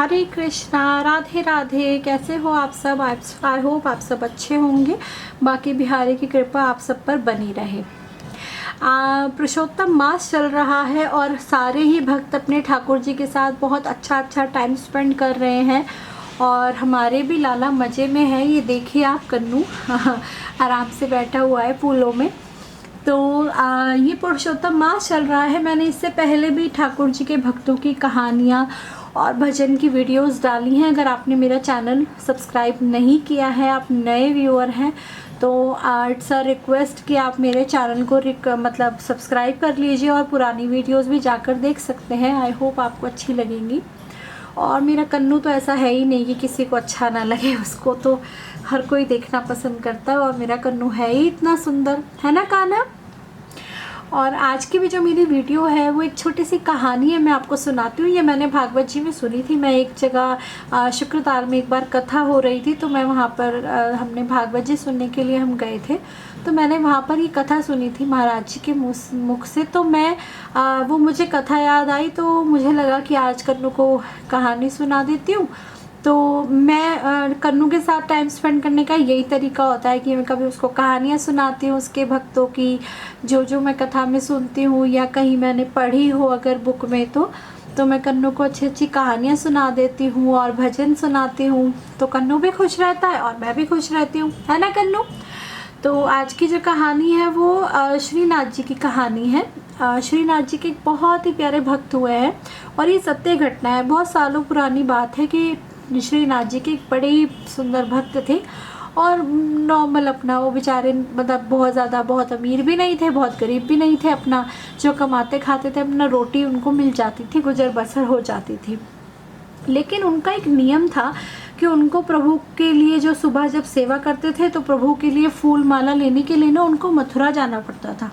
हरे कृष्णा, राधे राधे। कैसे हो आप सब? आई होप आप सब अच्छे होंगे। बाकी बिहारी की कृपा आप सब पर बनी रहे। पुरुषोत्तम मास चल रहा है और सारे ही भक्त अपने ठाकुर जी के साथ बहुत अच्छा टाइम स्पेंड कर रहे हैं और हमारे भी लाला मज़े में है। ये देखिए आप, कन्नू आराम से बैठा हुआ है फूलों में। तो ये पुरुषोत्तम मास चल रहा है। मैंने इससे पहले भी ठाकुर जी के भक्तों की कहानियाँ और भजन की वीडियोस डाली हैं। अगर आपने मेरा चैनल सब्सक्राइब नहीं किया है, आप नए व्यूअर हैं, तो इट्स अ रिक्वेस्ट कि आप मेरे चैनल को मतलब सब्सक्राइब कर लीजिए और पुरानी वीडियोस भी जाकर देख सकते हैं। आई होप आपको अच्छी लगेंगी। और मेरा कन्नू तो ऐसा है ही नहीं कि किसी को अच्छा ना लगे, उसको तो हर कोई देखना पसंद करता है और मेरा कन्नू है ही इतना सुंदर, है ना कान्हा। और आज की भी जो मेरी वीडियो है वो एक छोटी सी कहानी है, मैं आपको सुनाती हूँ। ये मैंने भागवत जी में सुनी थी। मैं एक जगह शुक्रवार में एक बार कथा हो रही थी, तो मैं वहाँ पर हमने भागवत जी सुनने के लिए हम गए थे, तो मैंने वहाँ पर ये कथा सुनी थी महाराज जी के मुख से। तो मैं वो मुझे कथा याद आई, तो मुझे लगा कि आज कन्नू को कहानी सुना देती हूँ। तो मैं कन्नू के साथ टाइम स्पेंड करने का यही तरीका होता है कि मैं कभी उसको कहानियाँ सुनाती हूँ उसके भक्तों की, जो मैं कथा में सुनती हूँ या कहीं मैंने पढ़ी हो अगर बुक में, तो मैं कन्नू को अच्छी कहानियाँ सुना देती हूँ और भजन सुनाती हूँ। तो कन्नू भी खुश रहता है और मैं भी खुश रहती हूँ, है ना कन्नू। तो आज की जो कहानी है वो श्रीनाथ जी की कहानी है। श्रीनाथ जी के एक बहुत ही प्यारे भक्त हुए हैं और ये सत्य घटना है। बहुत सालों पुरानी बात है कि श्रीनाथ जी के एक बड़े ही सुंदर भक्त थे और नॉर्मल अपना वो बेचारे मतलब बहुत अमीर भी नहीं थे, बहुत गरीब भी नहीं थे। अपना जो कमाते खाते थे, अपना रोटी उनको मिल जाती थी, गुजर बसर हो जाती थी। लेकिन उनका एक नियम था कि उनको प्रभु के लिए जो सुबह जब सेवा करते थे, तो प्रभु के लिए फूल माला लेने के लिए ना उनको मथुरा जाना पड़ता था,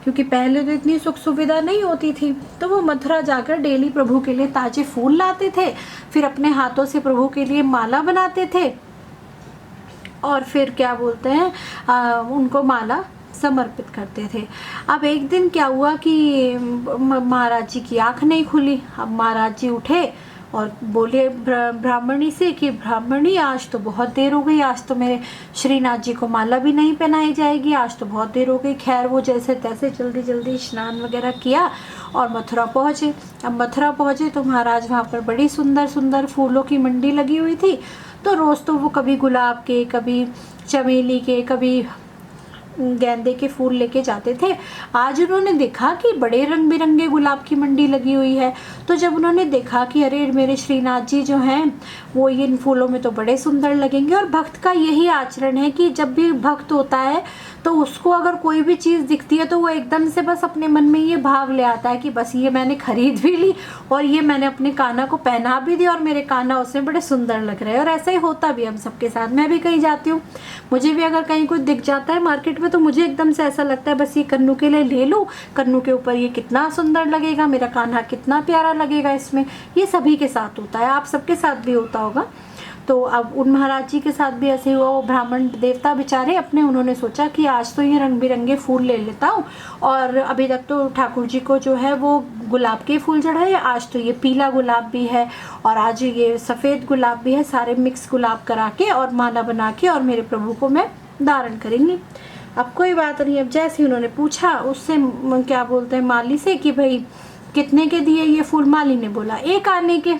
क्योंकि पहले तो इतनी सुख सुविधा नहीं होती थी। तो वो मथुरा जाकर डेली प्रभु के लिए ताजे फूल लाते थे, फिर अपने हाथों से प्रभु के लिए माला बनाते थे और फिर क्या बोलते हैं उनको माला समर्पित करते थे। अब एक दिन क्या हुआ कि महाराज जी की आँख नहीं खुली। अब महाराज जी उठे और बोले ब्राह्मणी से कि ब्राह्मणी, आज तो बहुत देर हो गई, आज तो मेरे श्रीनाथ जी को माला भी नहीं पहनाई जाएगी, आज तो बहुत देर हो गई। खैर वो जैसे तैसे जल्दी स्नान वगैरह किया और मथुरा पहुँचे। अब मथुरा पहुँचे तो महाराज वहाँ पर बड़ी सुंदर फूलों की मंडी लगी हुई थी। तो रोज़ तो वो कभी गुलाब के, कभी चमेली के, कभी गेंदे के फूल लेके जाते थे। आज उन्होंने देखा कि बड़े रंग बिरंगे गुलाब की मंडी लगी हुई है। तो जब उन्होंने देखा कि अरे मेरे श्रीनाथ जी जो हैं वो इन फूलों में तो बड़े सुंदर लगेंगे। और भक्त का यही आचरण है कि जब भी भक्त होता है तो उसको अगर कोई भी चीज़ दिखती है तो वो एकदम से बस अपने मन में ये भाव ले आता है कि बस ये मैंने खरीद भी ली और ये मैंने अपने कान्हा को पहना भी दी और मेरे कान्हा उसमें बड़े सुंदर लग रहे हैं। और ऐसा ही होता भी हम सबके साथ। मैं भी कहीं जाती हूँ, मुझे भी अगर कहीं कुछ दिख जाता है मार्केट में तो मुझे एकदम से ऐसा लगता है बस ये कन्नू के लिए ले लूँ, कन्नू के ऊपर ये कितना सुंदर लगेगा, मेरा कान्हा कितना प्यारा लगेगा इसमें। ये सभी के साथ होता है, आप सबके साथ भी होता होगा। तो अब उन महाराज जी के साथ भी ऐसे हुआ। वो ब्राह्मण देवता बेचारे अपने, उन्होंने सोचा कि आज तो ये रंग बिरंगे फूल ले लेता हूँ। और अभी तक तो ठाकुर जी को जो है वो गुलाब के फूल चढ़ाए, आज तो ये पीला गुलाब भी है और आज ये सफ़ेद गुलाब भी है, सारे मिक्स गुलाब करा के और माला बना के और मेरे प्रभु को मैं धारण करेंगी। अब कोई बात नहीं। अब जैसे उन्होंने पूछा उससे क्या बोलते हैं माली से कि भाई कितने के दिए ये फूल। माली ने बोला 1 आने के।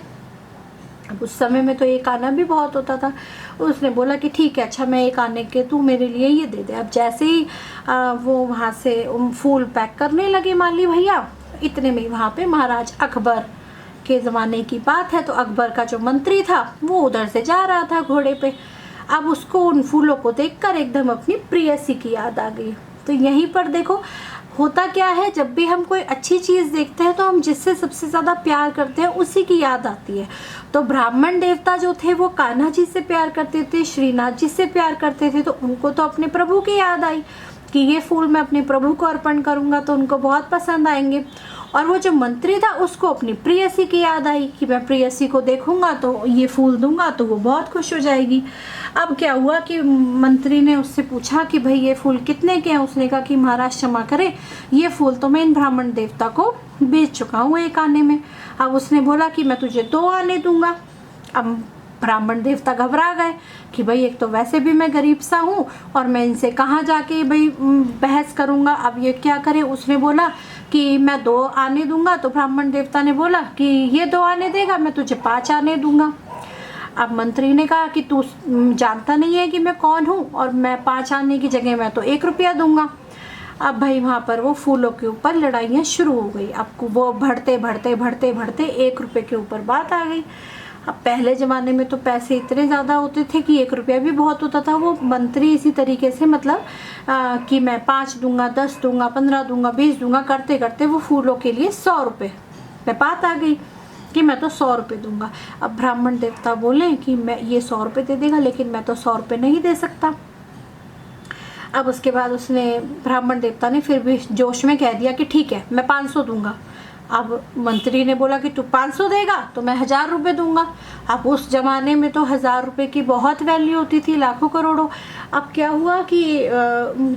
अब उस समय में तो 1 आना भी बहुत होता था। उसने बोला कि ठीक है, अच्छा मैं 1 आने के तू मेरे लिए ये दे दे। अब जैसे ही वो वहाँ से फूल पैक करने लगे माली भैया, इतने में वहाँ पे महाराज अकबर के ज़माने की बात है, तो अकबर का जो मंत्री था वो उधर से जा रहा था घोड़े पे। अब उसको उन फूलों को देखकर एकदम अपनी प्रेयसी की याद आ गई। तो यहीं पर देखो होता क्या है, जब भी हम कोई अच्छी चीज़ देखते हैं तो हम जिससे सबसे ज़्यादा प्यार करते हैं उसी की याद आती है। तो ब्राह्मण देवता जो थे वो कान्हा जी से प्यार करते थे, श्रीनाथ जी से प्यार करते थे, तो उनको तो अपने प्रभु की याद आई कि ये फूल मैं अपने प्रभु को अर्पण करूँगा तो उनको बहुत पसंद आएंगे। और वो जो मंत्री था उसको अपनी प्रेयसी की याद आई कि मैं प्रेयसी को देखूंगा तो ये फूल दूंगा तो वो बहुत खुश हो जाएगी। अब क्या हुआ कि मंत्री ने उससे पूछा कि भाई ये फूल कितने के हैं। उसने कहा कि महाराज क्षमा करें, ये फूल तो मैं इन ब्राह्मण देवता को बेच चुका हूँ 1 आने में। अब उसने बोला कि मैं तुझे 2 आने दूंगा। अब ब्राह्मण देवता घबरा गए कि भाई एक तो वैसे भी मैं गरीब सा हूँ और मैं इनसे कहाँ जाके भाई बहस करूँगा, अब ये क्या करे। उसने बोला कि मैं 2 आने दूंगा, तो ब्राह्मण देवता ने बोला कि ये 2 आने देगा, मैं तुझे 5 आने दूंगा। अब मंत्री ने कहा कि तू जानता नहीं है कि मैं कौन हूँ, और मैं 5 आने की जगह मैं तो 1 रुपया दूंगा। अब भाई वहाँ पर वो फूलों के ऊपर लड़ाइयाँ शुरू हो गई। अब वो बढ़ते बढ़ते बढ़ते बढ़ते 1 रुपये के ऊपर बात आ गई। अब पहले ज़माने में तो पैसे इतने ज़्यादा होते थे कि 1 रुपया भी बहुत होता था। वो मंत्री इसी तरीके से मतलब कि मैं 5 दूंगा, 10 दूंगा, 15 दूंगा, 20 दूंगा, करते करते वो फूलों के लिए 100 रुपये पे बात आ गई कि मैं तो 100 रुपये दूंगा। अब ब्राह्मण देवता बोले कि मैं ये 100 रुपये दे देगा, लेकिन मैं तो 100 रुपये नहीं दे सकता। अब उसके बाद उसने ब्राह्मण देवता ने फिर भी जोश में कह दिया कि ठीक है मैं 500 दूंगा। अब मंत्री ने बोला कि तू 500 देगा तो मैं 1000 रुपये दूंगा। अब उस ज़माने में तो 1000 रुपये की बहुत वैल्यू होती थी, लाखों करोड़ों। अब क्या हुआ कि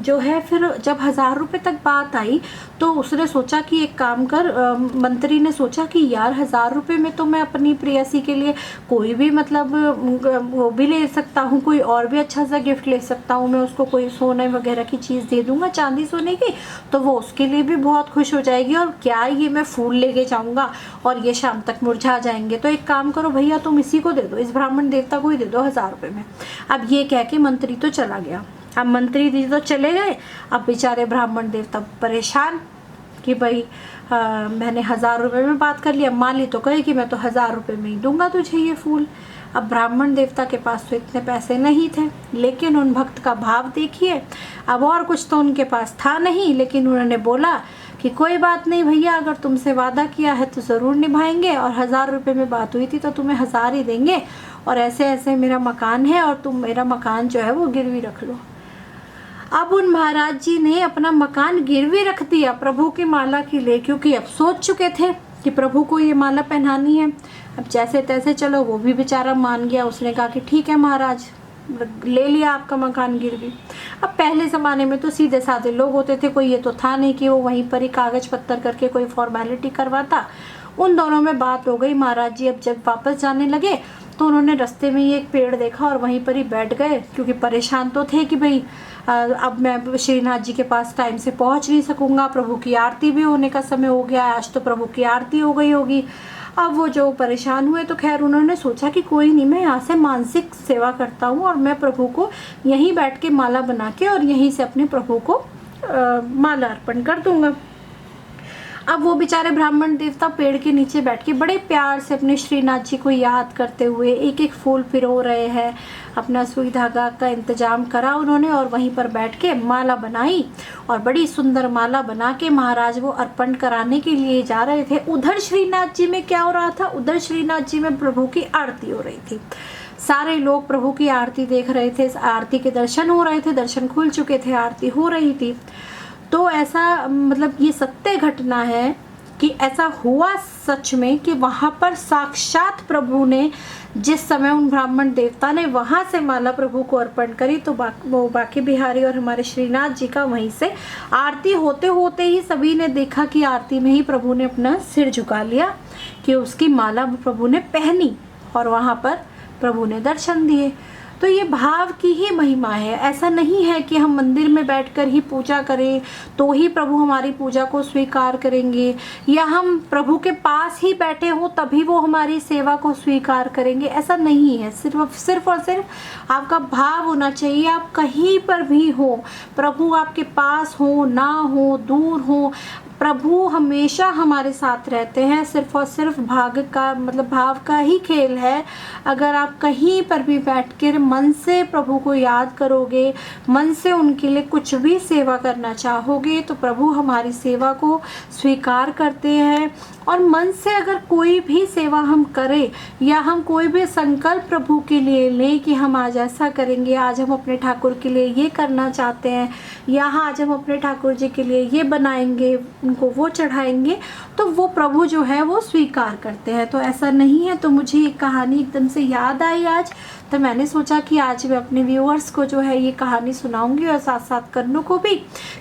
जो है फिर जब 1000 रुपये तक बात आई तो उसने सोचा कि एक काम कर, मंत्री ने सोचा कि यार 1000 रुपये में तो मैं अपनी प्रेयसी के लिए कोई भी मतलब वो भी ले सकता हूँ, कोई और भी अच्छा सा गिफ्ट ले सकता हूँ। मैं उसको कोई सोने वगैरह की चीज़ दे दूँगा, चांदी सोने की, तो वो उसके लिए भी बहुत खुश हो जाएगी। और क्या ये मैं फूल लेके जाऊँगा और ये शाम तक मुरझा जाएंगे, तो एक काम करो भैया तुम इसी को दे दो, इस ब्राह्मण देवता को ही दे दो 1000 रुपये में। अब ये कह के मंत्री तो चला गया। अब मंत्री जी तो चले गए। अब बेचारे ब्राह्मण देवता परेशान कि भाई मैंने 1000 रुपये में बात कर लिया, माली तो कहे कि मैं तो 1000 रुपये में ही दूंगा तुझे ये फूल। अब ब्राह्मण देवता के पास तो इतने पैसे नहीं थे, लेकिन उन भक्त का भाव देखिए। अब और कुछ तो उनके पास था नहीं, लेकिन उन्होंने बोला कि कोई बात नहीं भैया, अगर तुमसे वादा किया है तो ज़रूर निभाएंगे, और 1000 रुपये में बात हुई थी तो तुम्हें 1000 ही देंगे, और ऐसे ऐसे मेरा मकान है और तुम मेरा मकान जो है वो गिरवी रख लो। अब उन महाराज जी ने अपना मकान गिरवी रख दिया प्रभु की माला के लिए, क्योंकि अब सोच चुके थे कि प्रभु को ये माला पहनानी है। अब जैसे तैसे चलो वो भी बेचारा मान गया। उसने कहा कि ठीक है महाराज, ले लिया आपका मकान गिरवी। अब पहले ज़माने में तो सीधे साधे लोग होते थे, कोई ये तो था नहीं कि वो वहीं पर ही कागज़ पत्तर करके कोई फॉर्मेलिटी करवाता। उन दोनों में बात हो गई। महाराज जी अब जब वापस जाने लगे तो उन्होंने रास्ते में ही एक पेड़ देखा और वहीं पर ही बैठ गए, क्योंकि परेशान तो थे कि भाई अब मैं श्रीनाथ जी के पास टाइम से पहुंच नहीं सकूंगा, प्रभु की आरती भी होने का समय हो गया, आज तो प्रभु की आरती हो गई होगी। अब वो जो परेशान हुए तो खैर उन्होंने सोचा कि कोई नहीं, मैं यहाँ से मानसिक सेवा करता हूँ और मैं प्रभु को यहीं बैठ के माला बना के और यहीं से अपने प्रभु को माला अर्पण कर दूँगा। अब वो बेचारे ब्राह्मण देवता पेड़ के नीचे बैठ के बड़े प्यार से अपने श्रीनाथ जी को याद करते हुए एक एक फूल पिरो रहे हैं। अपना सुई धागा का इंतजाम करा उन्होंने और वहीं पर बैठ के माला बनाई, और बड़ी सुंदर माला बना के महाराज वो अर्पण कराने के लिए जा रहे थे। उधर श्रीनाथ जी में क्या हो रहा था, उधर श्रीनाथ जी में प्रभु की आरती हो रही थी। सारे लोग प्रभु की आरती देख रहे थे, आरती के दर्शन हो रहे थे, दर्शन खुल चुके थे, आरती हो रही थी। तो ऐसा मतलब ये सत्य घटना है कि ऐसा हुआ सच में कि वहाँ पर साक्षात प्रभु ने जिस समय उन ब्राह्मण देवता ने वहाँ से माला प्रभु को अर्पण करी, तो वो बाकी बिहारी और हमारे श्रीनाथ जी का वहीं से आरती होते होते ही सभी ने देखा कि आरती में ही प्रभु ने अपना सिर झुका लिया कि उसकी माला प्रभु ने पहनी, और वहाँ पर प्रभु ने दर्शन दिए। तो ये भाव की ही महिमा है। ऐसा नहीं है कि हम मंदिर में बैठकर ही पूजा करें तो ही प्रभु हमारी पूजा को स्वीकार करेंगे, या हम प्रभु के पास ही बैठे हो तभी वो हमारी सेवा को स्वीकार करेंगे। ऐसा नहीं है। सिर्फ और सिर्फ आपका भाव होना चाहिए। आप कहीं पर भी हो, प्रभु आपके पास हो ना हो, दूर हो, प्रभु हमेशा हमारे साथ रहते हैं। सिर्फ और सिर्फ भाग का मतलब भाव का ही खेल है। अगर आप कहीं पर भी बैठकर मन से प्रभु को याद करोगे, मन से उनके लिए कुछ भी सेवा करना चाहोगे, तो प्रभु हमारी सेवा को स्वीकार करते हैं। और मन से अगर कोई भी सेवा हम करें या हम कोई भी संकल्प प्रभु के लिए लें कि हम आज ऐसा करेंगे, आज हम अपने ठाकुर के लिए ये करना चाहते हैं, या आज हम अपने ठाकुर जी के लिए ये बनाएंगे, उनको वो चढ़ाएंगे, तो वो प्रभु जो है वो स्वीकार करते हैं। तो ऐसा नहीं है। तो मुझे ये कहानी एकदम से याद आई आज, तो मैंने सोचा कि आज मैं अपने व्यूअर्स को जो है ये कहानी सुनाऊंगी और साथ साथ कन्नू को भी।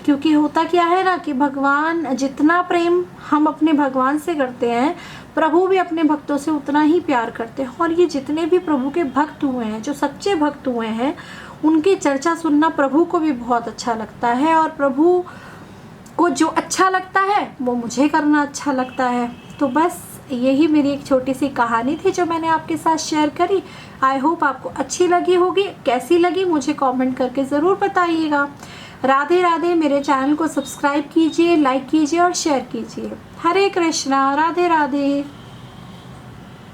क्योंकि होता क्या है ना कि भगवान, जितना प्रेम हम अपने भगवान से करते हैं, प्रभु भी अपने भक्तों से उतना ही प्यार करते हैं। और ये जितने भी प्रभु के भक्त हुए हैं, जो सच्चे भक्त हुए हैं, उनकी चर्चा सुनना प्रभु को भी बहुत अच्छा लगता है। और प्रभु को जो अच्छा लगता है वो मुझे करना अच्छा लगता है। तो बस यही मेरी एक छोटी सी कहानी थी जो मैंने आपके साथ शेयर करी। आई होप आपको अच्छी लगी होगी। कैसी लगी मुझे कमेंट करके ज़रूर बताइएगा। राधे राधे। मेरे चैनल को सब्सक्राइब कीजिए, लाइक कीजिए और शेयर कीजिए। हरे कृष्णा। राधे राधे।